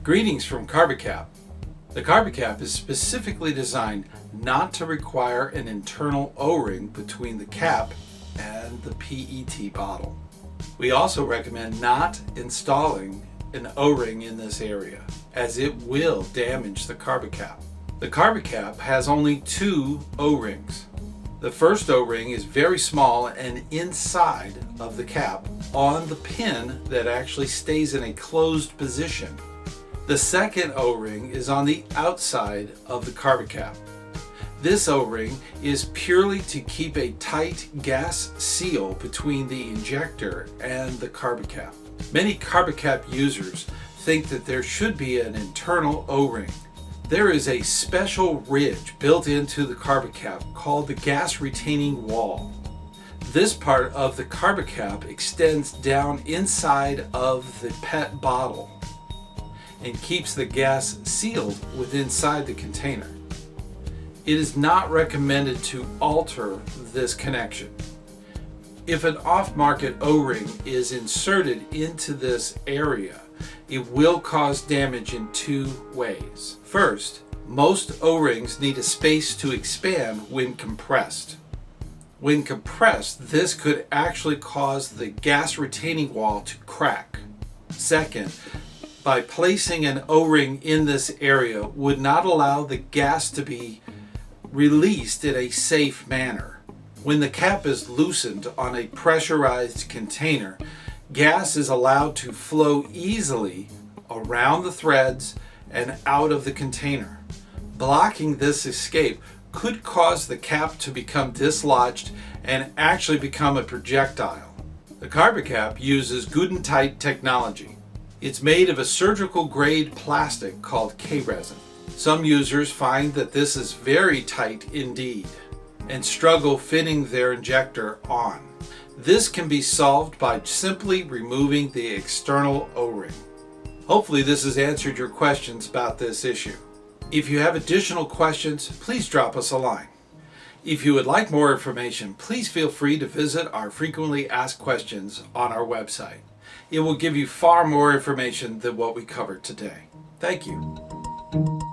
Greetings from CarbaCap. The CarbaCap is specifically designed not to require an internal O-ring between the cap and the PET bottle. We also recommend not installing an O-ring in this area, as it will damage the CarbaCap. The CarbaCap has only two O-rings. The first O-ring is very small and inside of the cap on the pin that actually stays in a closed position. The second O-ring is on the outside of the CarbaCap. This O-ring is purely to keep a tight gas seal between the injector and the CarbaCap. Many CarbaCap users think that there should be an internal O-ring. There is a special ridge built into the CarbaCap called the gas retaining wall. This part of the CarbaCap extends down inside of the PET bottle and keeps the gas sealed within inside the container. It is not recommended to alter this connection. If an off-market O-ring is inserted into this area, it will cause damage in two ways. First, most O-rings need a space to expand when compressed. When compressed, this could actually cause the gas retaining wall to crack. Second, by placing an O-ring in this area would not allow the gas to be released in a safe manner. When the cap is loosened on a pressurized container, gas is allowed to flow easily around the threads and out of the container. Blocking this escape could cause the cap to become dislodged and actually become a projectile. The CarbaCap uses good and tight technology. It's made of a surgical grade plastic called K-resin. Some users find that this is very tight indeed and struggle fitting their injector on. This can be solved by simply removing the external O-ring. Hopefully this has answered your questions about this issue. If you have additional questions, please drop us a line. If you would like more information, please feel free to visit our frequently asked questions on our website. It will give you far more information than what we covered today. Thank you.